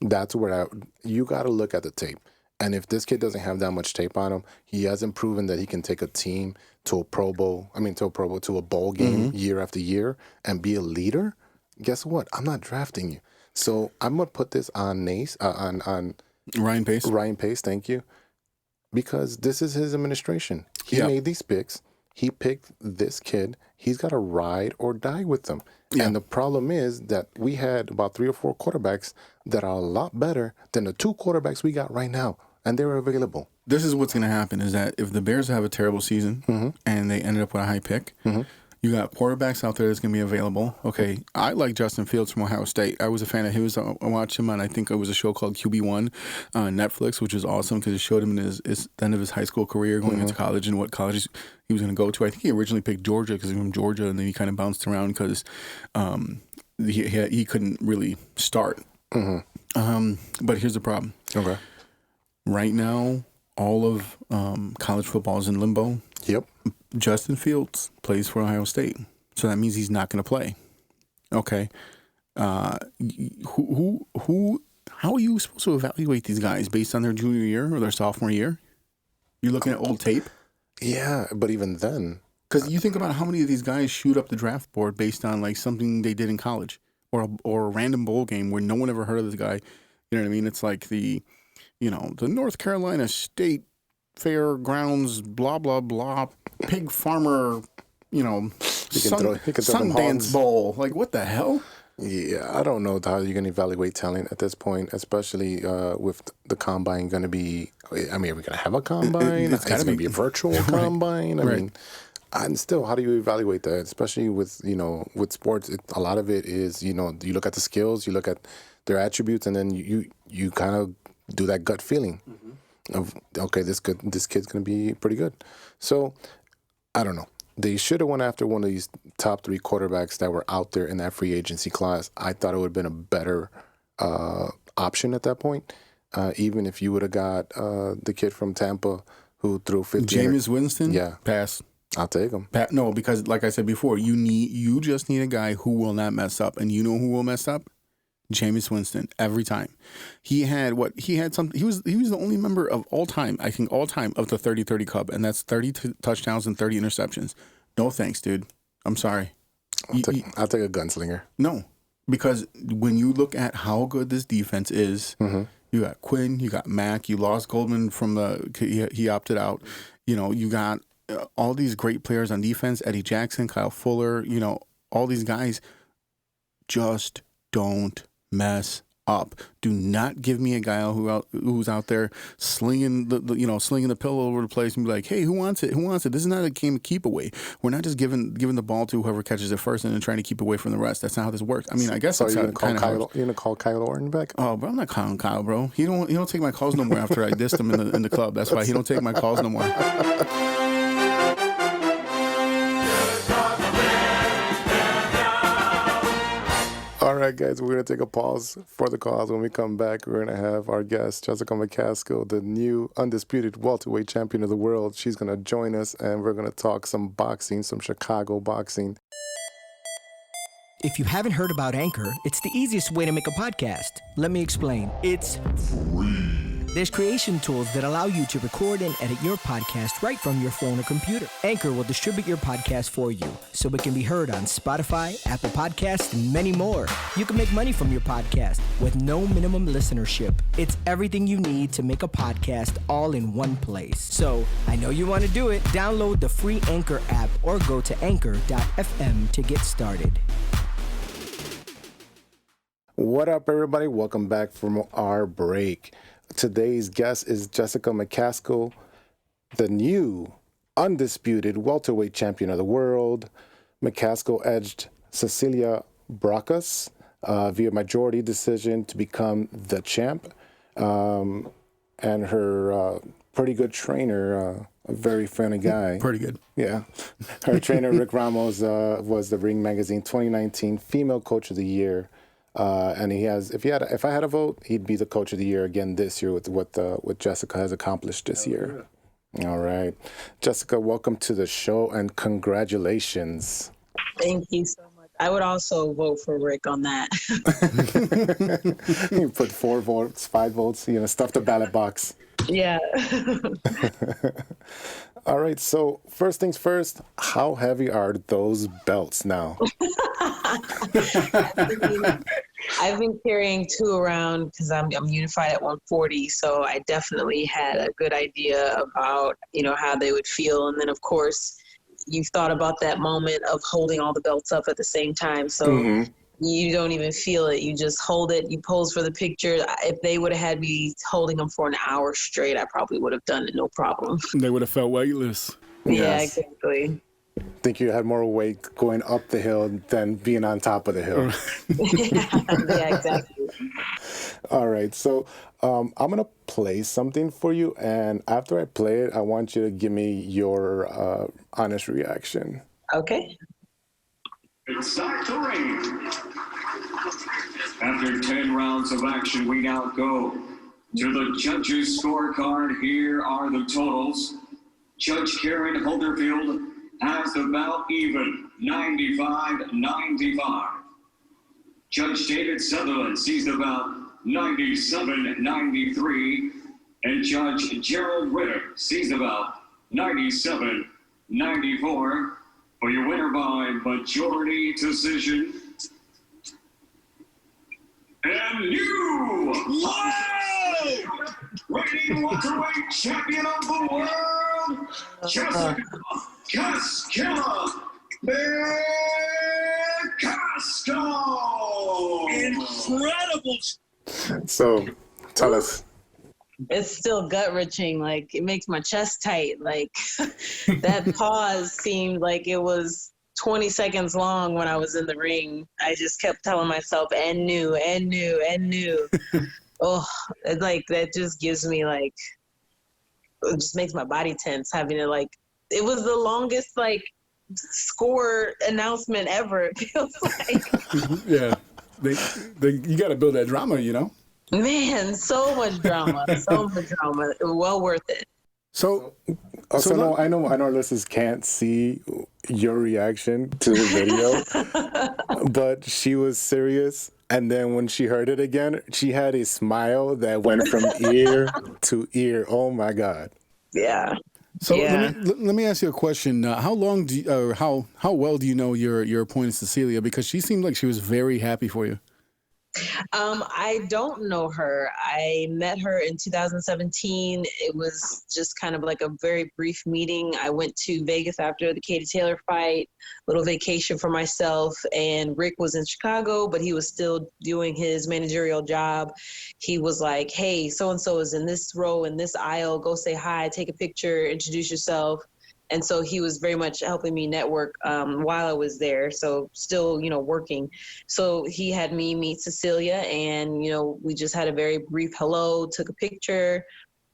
That's where you got to look at the tape. And if this kid doesn't have that much tape on him, he hasn't proven that he can take a team to a to a bowl game year after year and be a leader. Guess what? I'm not drafting you. So I'm gonna put this on on Ryan Pace. Ryan Pace, thank you, because this is his administration. He made these picks. He picked this kid. He's got to ride or die with them. Yeah. And the problem is that we had about 3 or 4 quarterbacks that are a lot better than the 2 quarterbacks we got right now. And they were available. This is what's going to happen is that if the Bears have a terrible season and they ended up with a high pick, you got quarterbacks out there that's going to be available. Okay, I like Justin Fields from Ohio State. I was a fan of his. I watched him on, I think it was a show called QB1 on Netflix, which was awesome because it showed him in the end of his high school career going into college and what colleges he was going to go to. I think he originally picked Georgia because he was from Georgia, and then he kind of bounced around because he couldn't really start. But here's the problem. Okay. Right now, all of college football is in limbo. Yep. Justin Fields plays for Ohio State, so that means he's not going to play. Okay. How are you supposed to evaluate these guys based on their junior year or their sophomore year? You're looking at old tape? Yeah, but even then. Because you think about how many of these guys shoot up the draft board based on like something they did in college. or a random bowl game where no one ever heard of this guy. You know what I mean? It's like the North Carolina State Fairgrounds, blah, blah, blah, pig farmer, Sundance Bowl. Like, what the hell? Yeah, I don't know how you're going to evaluate talent at this point, especially with the combine going to be. I mean, are we going to have a combine? It's going to be a virtual combine. I mean, and still, how do you evaluate that? Especially with with sports, a lot of it is you look at the skills, you look at their attributes, and then you kind of do that gut feeling of okay, this kid's going to be pretty good. So I don't know. They should have went after one of these top 3 quarterbacks that were out there in that free agency class. I thought it would have been a better option at that point. Even if you would have got the kid from Tampa who threw 50. Jameis Winston? Yeah. Pass. I'll take him. No, because like I said before, you just need a guy who will not mess up. And you know who will mess up? Jameis Winston every time. He was the only member of all time of the 30-30 Club, and that's 30 touchdowns and 30 interceptions. No thanks, dude. I'm sorry. I'll take a gunslinger. No, because when you look at how good this defense is, you got Quinn, you got Mack, you lost Goldman he opted out. You got all these great players on defense, Eddie Jackson, Kyle Fuller, all these guys. Just don't mess up. Do not give me a guy who's out there slinging the pillow over the place and be like, hey, who wants it? Who wants it? This is not a game of keep away. We're not just giving the ball to whoever catches it first and then trying to keep away from the rest. That's not how this works. I mean, I guess you're gonna call Kyle Orton back? Oh, but I'm not calling Kyle, bro. He don't take my calls no more after I dissed him in the club. That's why he don't take my calls no more. All right, guys, we're going to take a pause for the calls. When we come back, we're going to have our guest, Jessica McCaskill, the new undisputed welterweight champion of the world. She's going to join us, and we're going to talk some boxing, some Chicago boxing. If you haven't heard about Anchor, it's the easiest way to make a podcast. Let me explain. It's free. There's creation tools that allow you to record and edit your podcast right from your phone or computer. Anchor will distribute your podcast for you, so it can be heard on Spotify, Apple Podcasts, and many more. You can make money from your podcast with no minimum listenership. It's everything you need to make a podcast all in one place. So, I know you want to do it. Download the free Anchor app or go to anchor.fm to get started. What up, everybody? Welcome back from our break. Today's guest is Jessica McCaskill, the new undisputed welterweight champion of the world. McCaskill edged Cecilia Bracas via majority decision to become the champ. And her pretty good trainer, a very funny guy. Pretty good. Yeah. Her trainer, Rick Ramos, was the Ring Magazine 2019 Female Coach of the Year. And if I had a vote, he'd be the coach of the year again this year with what Jessica has accomplished this year. Yeah. All right. Jessica, welcome to the show and congratulations. Thank you so much. I would also vote for Rick on that. You put 4 votes, 5 votes, stuff the ballot box. Yeah. All right. So first things first, how heavy are those belts now? I've been carrying 2 around because I'm unified at 140, so I definitely had a good idea about how they would feel, and then of course you've thought about that moment of holding all the belts up at the same time, so you don't even feel it. You just hold it. You pose for the picture. If they would have had me holding them for an hour straight, I probably would have done it no problem. They would have felt weightless. Yeah, exactly. I think you had more weight going up the hill than being on top of the hill. Yeah, exactly. All right. So I'm going to play something for you. And after I play it, I want you to give me your honest reaction. Okay. It's start the ring. After 10 rounds of action, we now go to the Judges Scorecard. Here are the totals. Judge Karen Holderfield has about even, 95-95. Judge David Sutherland sees about 97-93. And Judge Gerald Ritter sees about 97-94. For your winner by majority decision, and new reigning welterweight champion of the world, Jessica CASKILLA McCaskill. Incredible. So, tell us. It's still gut wrenching. Like, it makes my chest tight. Like, that pause seemed like it was 20 seconds long when I was in the ring. I just kept telling myself, and new. Oh, like, that just gives me, like, it just makes my body tense having to, like, it was the longest, like, score announcement ever, it feels like. Yeah. You got to build that drama, you know? Man, so much drama. Well worth it. So no, I know our listeners can't see your reaction to the video, but she was serious. And then when she heard it again, she had a smile that went from ear to ear. Oh my God. Yeah. So Yeah. let me ask you a question. How long do you, or how well do you know your opponent Cecilia? Because she seemed like she was very happy for you. I don't know her. I met her in 2017. It was just kind of like a very brief meeting. I went to Vegas after the Katie Taylor fight, little vacation for myself, and Rick was in Chicago, but he was still doing his managerial job. He was like, hey, so-and-so is in this row, in this aisle, go say hi, take a picture, introduce yourself. And so he was very much helping me network while I was there. So still, working. So he had me meet Cecilia, and, we just had a very brief hello, took a picture.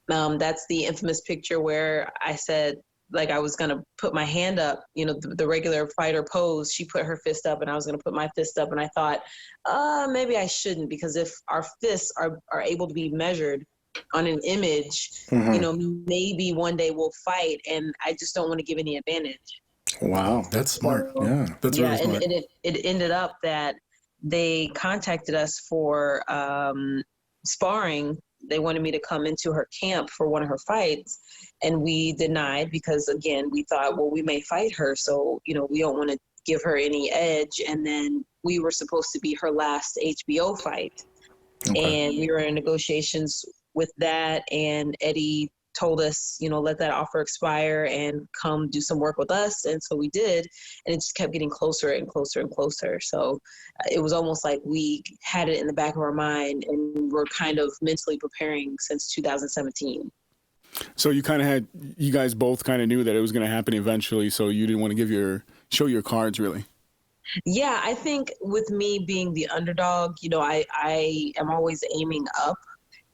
That's the infamous picture where I said, like, I was going to put my hand up, the regular fighter pose. She put her fist up and I was going to put my fist up. And I thought, maybe I shouldn't, because if our fists are able to be measured on an image, maybe one day we'll fight, and I just don't want to give any advantage. Wow. That's smart. So, yeah. That's really smart. And it ended up that they contacted us for sparring. They wanted me to come into her camp for one of her fights, and we denied because, again, we thought, well, we may fight her, so, we don't want to give her any edge. And then we were supposed to be her last HBO fight. Okay. And we were in negotiations with that, and Eddie told us, let that offer expire and come do some work with us. And so we did, and it just kept getting closer and closer and closer. So it was almost like we had it in the back of our mind, and we're kind of mentally preparing since 2017. So you guys both kind of knew that it was going to happen eventually, so you didn't want to show your cards, really. Yeah, I think with me being the underdog, I am always aiming up.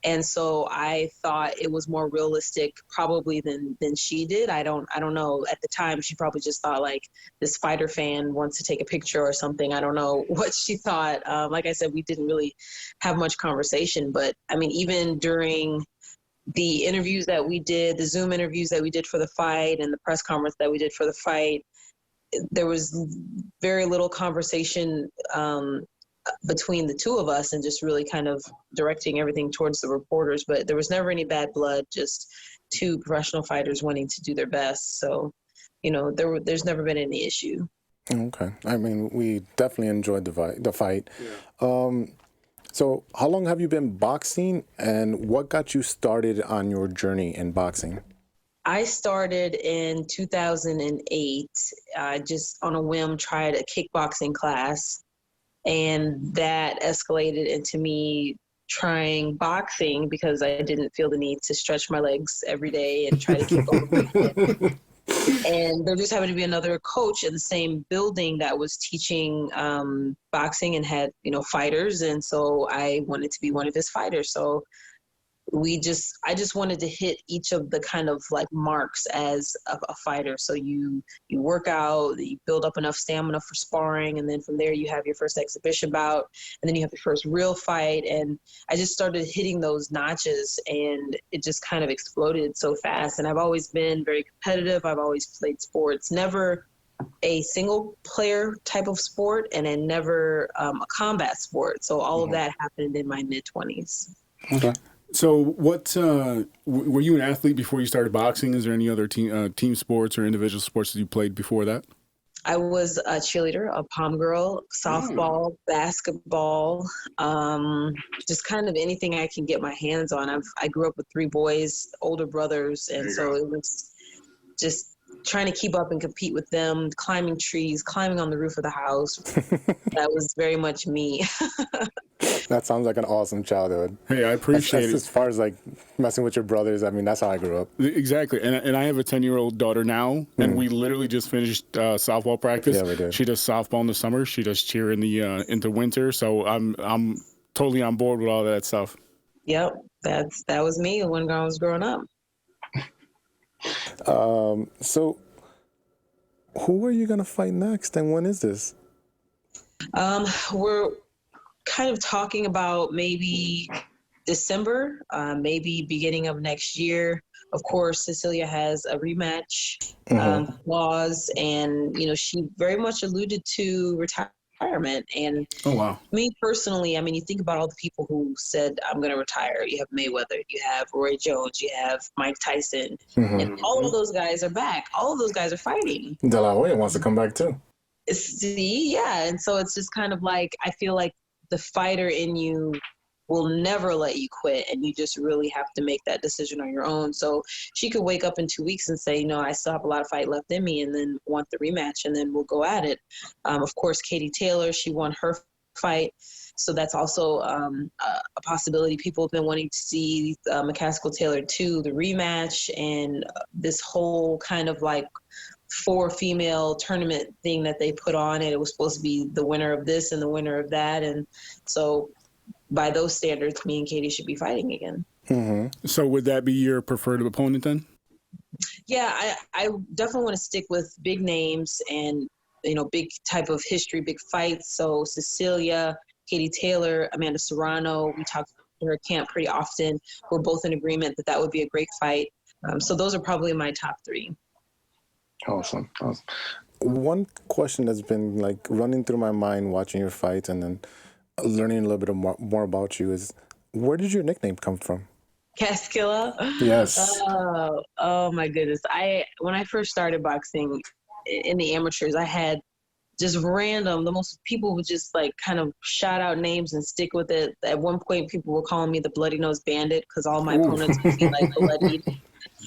And so I thought it was more realistic probably than she did. I don't know. At the time, she probably just thought, like, this fighter fan wants to take a picture or something. I don't know what she thought. Like I said, we didn't really have much conversation. But, I mean, even during the interviews that we did, the Zoom interviews that we did for the fight and the press conference that we did for the fight, there was very little conversation between the two of us, and just really kind of directing everything towards the reporters. But there was never any bad blood, just two professional fighters wanting to do their best. So, there's never been any issue. Okay. I mean, we definitely enjoyed the fight. Yeah. So how long have you been boxing, and what got you started on your journey in boxing? I started in 2008. I just on a whim tried a kickboxing class, and that escalated into me trying boxing because I didn't feel the need to stretch my legs every day and try to keep on. And there just happened to be another coach in the same building that was teaching boxing and had, fighters. And so I wanted to be one of his fighters. So I just wanted to hit each of the kind of like marks as a fighter. So you work out, you build up enough stamina for sparring, and then from there you have your first exhibition bout, and then you have your first real fight. And I just started hitting those notches, and it just kind of exploded so fast. And I've always been very competitive. I've always played sports, never a single player type of sport, and then never a combat sport. So all of that happened in my mid-20s. Okay. So what, were you an athlete before you started boxing? Is there any other team sports or individual sports that you played before that? I was a cheerleader, a pom girl, softball, basketball, just kind of anything I can get my hands on. I grew up with 3 boys, older brothers, and so it was just trying to keep up and compete with them, climbing trees, climbing on the roof of the house. That was very much me. That sounds like an awesome childhood. Hey, I appreciate it. As far as like messing with your brothers, I mean, that's how I grew up. Exactly. And I have a 10-year-old daughter now, and we literally just finished softball practice. Yeah, we did. She does softball in the summer. She does cheer in the winter. So I'm totally on board with all that stuff. Yep, that was me when I was growing up. So who are you going to fight next, and when is this? We're kind of talking about maybe December, maybe beginning of next year. Of course, Cecilia has a rematch clause, and she very much alluded to retirement. And me personally, I mean, you think about all the people who said, I'm going to retire. You have Mayweather, you have Roy Jones, you have Mike Tyson, and all of those guys are back. All of those guys are fighting. De La Hoya wants to come back too. See, yeah. And so it's just kind of like, I feel like the fighter in you will never let you quit, and you just really have to make that decision on your own. So she could wake up in 2 weeks and say, I still have a lot of fight left in me, and then want the rematch, and then we'll go at it. Of course, Katie Taylor, she won her fight, so that's also a possibility. People have been wanting to see McCaskill Taylor 2, the rematch, and this whole kind of like 4 female tournament thing that they put on it. It was supposed to be the winner of this and the winner of that, and so by those standards, me and Katie should be fighting again. So would that be your preferred opponent then? Yeah, I definitely want to stick with big names and, big type of history, big fights. So Cecilia, Katie Taylor, Amanda Serrano, we talk to her camp pretty often. We're both in agreement that would be a great fight. So those are probably my top 3. Awesome. One question that's been like running through my mind watching your fights and then learning a little bit more about you is, where did your nickname come from? CASKILLA? Yes. Oh my goodness. When I first started boxing in the amateurs, I had just random, people would just like kind of shout out names and stick with it. At one point, people were calling me the Bloody Nose Bandit because all my opponents would be like bloodied.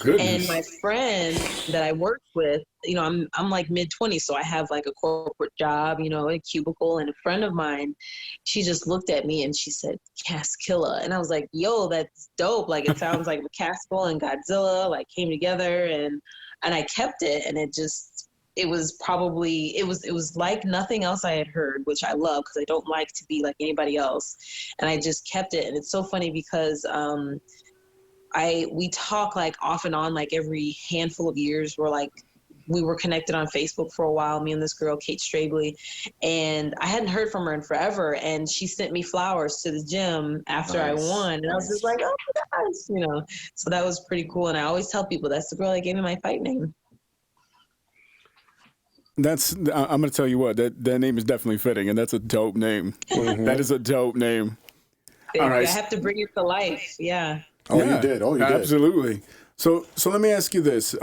And my friend that I worked with, I'm like mid-20s, so I have like a corporate job, a cubicle, and a friend of mine, she just looked at me and she said, CASKILLA. And I was like, yo, that's dope. Like, it sounds like McCaskill and Godzilla like came together, and I kept it, and it was like nothing else I had heard, which I love because I don't like to be like anybody else. And I just kept it. And it's so funny because we talk like off and on, like every handful of years. We were connected on Facebook for a while, me and this girl, Kate Strabley, and I hadn't heard from her in forever. And she sent me flowers to the gym after I won. And I was just like, oh my gosh, so that was pretty cool. And I always tell people that's the girl that gave me my fight name. I'm going to tell you what, that name is definitely fitting, and that's a dope name. That is a dope name. All right. I have to bring it to life. Yeah. Oh, yeah, you did. Absolutely. So let me ask you this.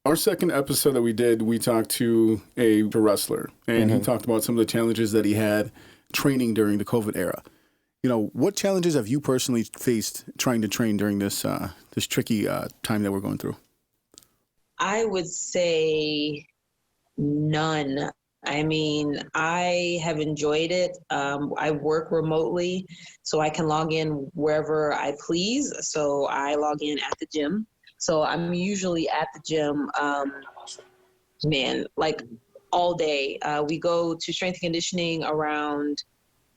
Our second episode that we did, we talked to a wrestler, and he talked about some of the challenges that he had training during the COVID era. What challenges have you personally faced trying to train during this tricky time that we're going through? I would say none. I mean, I have enjoyed it. I work remotely, so I can log in wherever I please. So I log in at the gym. So I'm usually at the gym, like all day. We go to strength and conditioning around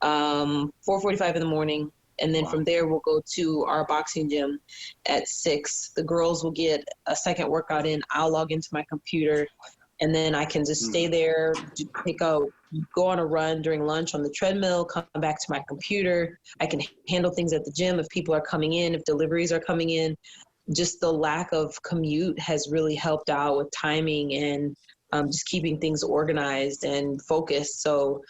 4:45 in the morning. And then from there, we'll go to our boxing gym at 6. The girls will get a second workout in. I'll log into my computer, and then I can just stay there, go on a run during lunch on the treadmill, come back to my computer. I can handle things at the gym if people are coming in, if deliveries are coming in. Just the lack of commute has really helped out with timing and just keeping things organized and focused. So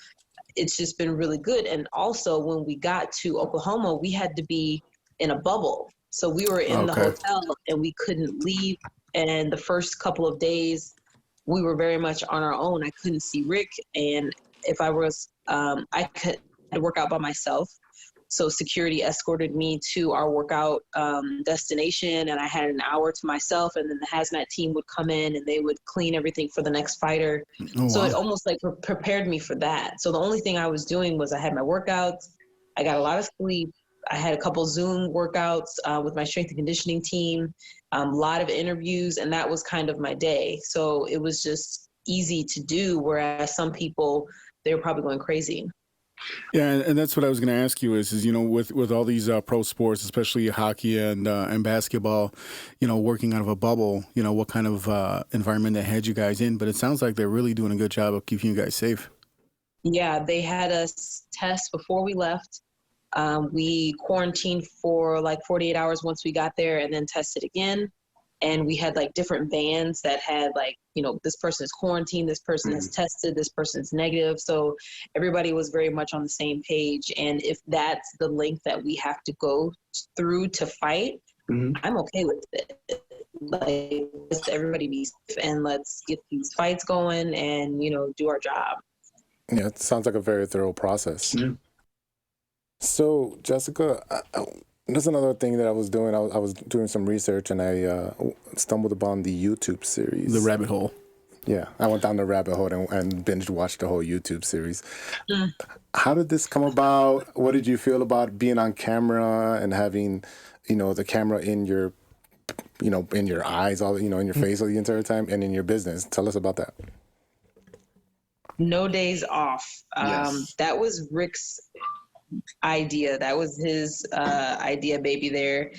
it's just been really good. And also when we got to Oklahoma, we had to be in a bubble. So we were in the hotel and we couldn't leave. And the first couple of days, we were very much on our own. I couldn't see Rick, and if I was, I could work out by myself. So security escorted me to our workout destination, and I had an hour to myself, and then the hazmat team would come in and they would clean everything for the next fighter. Oh, so wow. It almost like prepared me for that. So the only thing I was doing was I had my workouts, I got a lot of sleep, I had a couple Zoom workouts with my strength and conditioning team, a lot of interviews, and that was kind of my day. So it was just easy to do, whereas some people, they were probably going crazy. Yeah, and that's what I was going to ask you is you know, with all these pro sports, especially hockey and basketball, you know, working out of a bubble, you know, what kind of environment they had you guys in? But it sounds like they're really doing a good job of keeping you guys safe. Yeah, they had us test before we left. We quarantined for like 48 hours once we got there, and then tested again. And we had like different bands that had like, you know, this person is quarantined, this person is tested, this person's negative. So everybody was very much on the same page. And if that's the length that we have to go through to fight, I'm okay with it. Like, let's everybody be safe and let's get these fights going and, you know, do our job. Yeah, it sounds like a very thorough process. Yeah. So, Jessica, there's another thing that I was doing. I was doing some research, and I stumbled upon the YouTube series. The rabbit hole. Yeah, I went down the rabbit hole and binge watched the whole YouTube series. How did this come about? What did you feel about being on camera and having, you know, the camera in your, you know, in your eyes, all, you know, in your face all the entire time, and in your business? Tell us about that. No days off. Yes. That was Rick's idea. That was his idea, baby, there.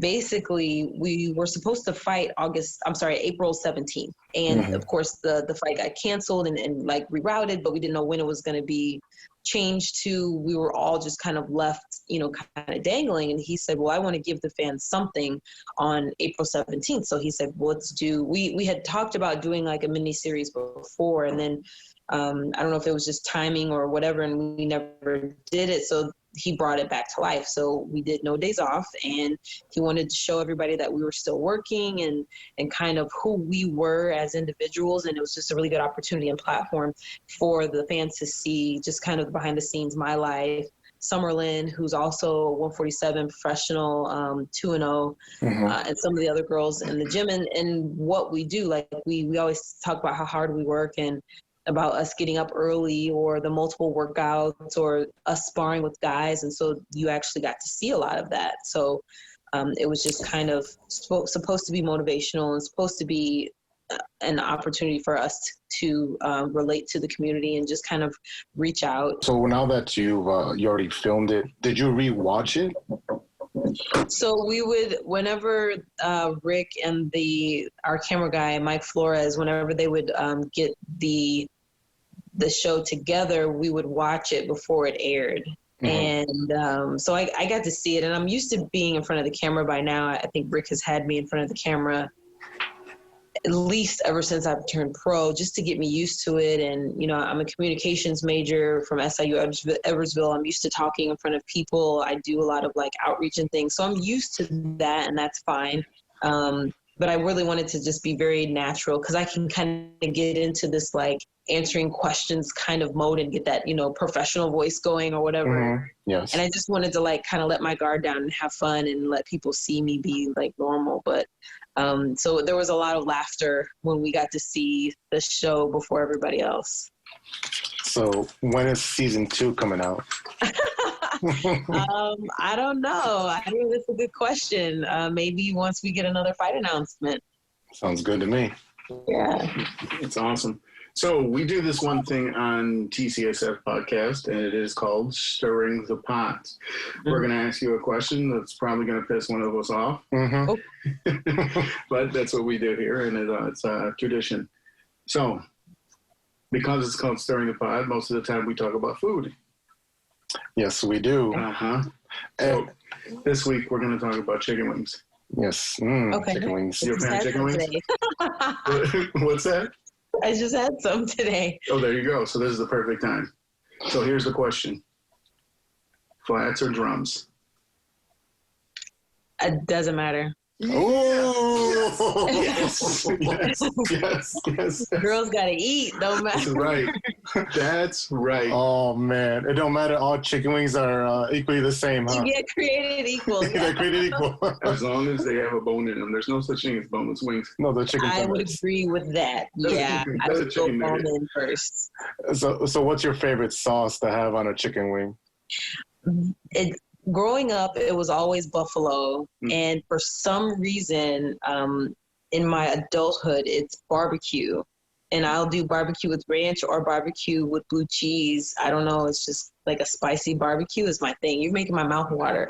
Basically, we were supposed to fight April 17th. And of course the fight got canceled and like rerouted, but we didn't know when it was going to be changed to. We were all just kind of left, you know, kind of dangling. And he said, well, I want to give the fans something on April 17th. So he said, well, let's do, we had talked about doing like a mini series before, and then I don't know if it was just timing or whatever, and we never did it. So he brought it back to life. So we did No Days Off, and he wanted to show everybody that we were still working and kind of who we were as individuals. And it was just a really good opportunity and platform for the fans to see just kind of behind the scenes, my life. Summerlin, who's also 147 professional, 2-0, and some of the other girls in the gym, and what we do. Like we always talk about how hard we work and about us getting up early or the multiple workouts or us sparring with guys. And so you actually got to see a lot of that. So it was just kind of supposed to be motivational and supposed to be an opportunity for us to relate to the community and just kind of reach out. So now that you already filmed it, did you rewatch it? So we would, whenever Rick and our camera guy, Mike Flores, whenever they would get the show together, we would watch it before it aired. And so I got to see it, and I'm used to being in front of the camera by now. I think Rick has had me in front of the camera at least ever since I've turned pro, just to get me used to it. And, you know, I'm a communications major from SIU Edwardsville. I'm used to talking in front of people. I do a lot of like outreach and things. So I'm used to that, and that's fine. But I really wanted to just be very natural, because I can kind of get into this like answering questions kind of mode and get that, you know, professional voice going or whatever. Yes. And I just wanted to like kind of let my guard down and have fun and let people see me be like normal. But so there was a lot of laughter when we got to see the show before everybody else. So when is season 2 coming out? I don't know. I think that's a good question. Maybe once we get another fight announcement. Sounds good to me. Yeah. It's awesome. So we do this one thing on TCSF podcast, and it is called Stirring the Pot. We're going to ask you a question that's probably going to piss one of us off. But that's what we do here, and it's a tradition. So because it's called Stirring the Pot, most of the time we talk about food. Yes, we do. So this week we're going to talk about chicken wings. Yes. Okay. Chicken wings. You're a fan of chicken wings? What's that? I just had some today. Oh, there you go. So this is the perfect time. So here's the question. Flats or drums? It doesn't matter. Oh, yes. Girls gotta eat, don't matter. That's right. Oh man, it don't matter. All chicken wings are equally the same, huh? You get created equal. They're created equal. As long as they have a bone in them, there's no such thing as boneless wings. No, the chicken. I would agree with that. Yeah, I would go bone in first. So what's your favorite sauce to have on a chicken wing? Growing up, it was always buffalo, and for some reason, in my adulthood, it's barbecue, and I'll do barbecue with ranch or barbecue with blue cheese. I don't know. It's just like a spicy barbecue is my thing. You're making my mouth water.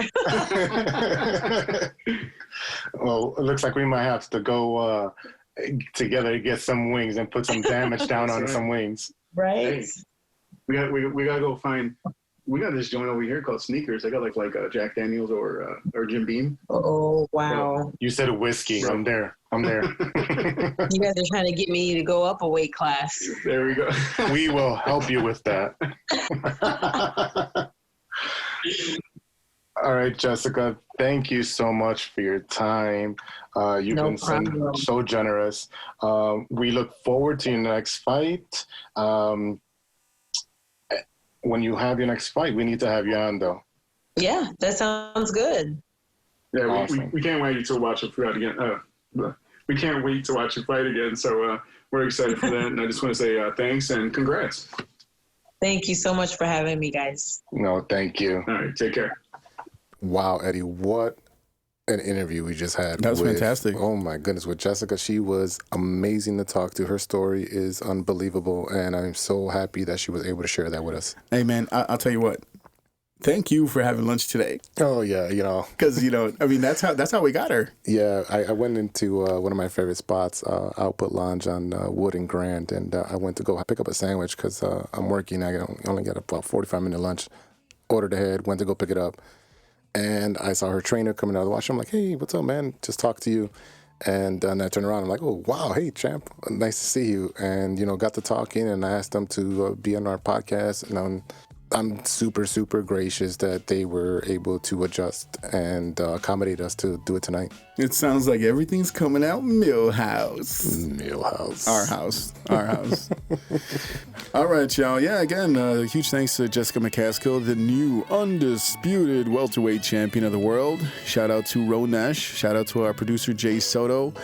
Well, it looks like we might have to go together to get some wings and put some damage down on some wings. Right. Hey, we gotta go find. We got this joint over here called Sneakers. I got like Jack Daniels or Jim Beam. Oh wow! You said whiskey. I'm there. You guys are trying to get me to go up a weight class. There we go. We will help you with that. All right, Jessica. Thank you so much for your time. You've been so generous. We look forward to your next fight. When you have your next fight, we need to have you on, though. Yeah, that sounds good. Yeah, awesome. we can't wait to watch you fight again. We can't wait to watch you fight again. So we're excited for that. And I just want to say thanks and congrats. Thank you so much for having me, guys. No, thank you. All right, take care. Wow, Eddie, what an interview we just had. That was fantastic. Oh my goodness, with Jessica. She was amazing to talk to. Her story is unbelievable, and I'm so happy that she was able to share that with us. Hey man, I'll tell you what. Thank you for having lunch today. Oh yeah, because I mean that's how we got her. Yeah, I went into one of my favorite spots, Output Lounge on Wood and Grand, and I went to go pick up a sandwich because I'm working. I only got about 45-minute lunch. Ordered ahead, went to go pick it up. And I saw her trainer coming out of the washroom. I'm like, hey, what's up, man? Just talked to you. And then I turned around. I'm like, oh, wow. Hey, champ. Nice to see you. And, got to talking. And I asked them to be on our podcast. And I'm super, super gracious that they were able to adjust and accommodate us to do it tonight. It sounds like everything's coming out Millhouse. Our house. All right, y'all. Yeah, again, huge thanks to Jessica McCaskill, the new undisputed welterweight champion of the world. Shout out to Ronesh. Shout out to our producer, Jay Soto.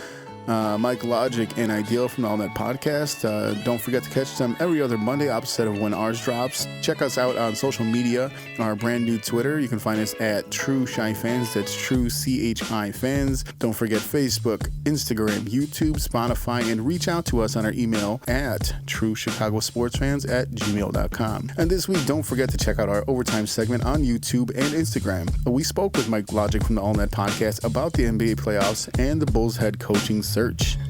Mike Logic and Ideal from the All Net Podcast. Don't forget to catch them every other Monday, opposite of when ours drops. Check us out on social media, our brand new Twitter. You can find us at True Chi Fans. That's True CHI Fans. Don't forget Facebook, Instagram, YouTube, Spotify, and reach out to us on our email at truechicagosportsfans@gmail.com. And this week, don't forget to check out our overtime segment on YouTube and Instagram. We spoke with Mike Logic from the All Net Podcast about the NBA playoffs and the Bulls head coaching search.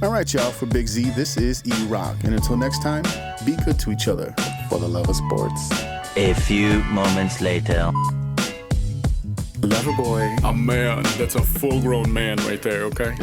All right, y'all, for Big Z, this is E-Roc. And until next time, be good to each other. For the love of sports. A few moments later. Lover boy. A man. That's a full-grown man right there, okay?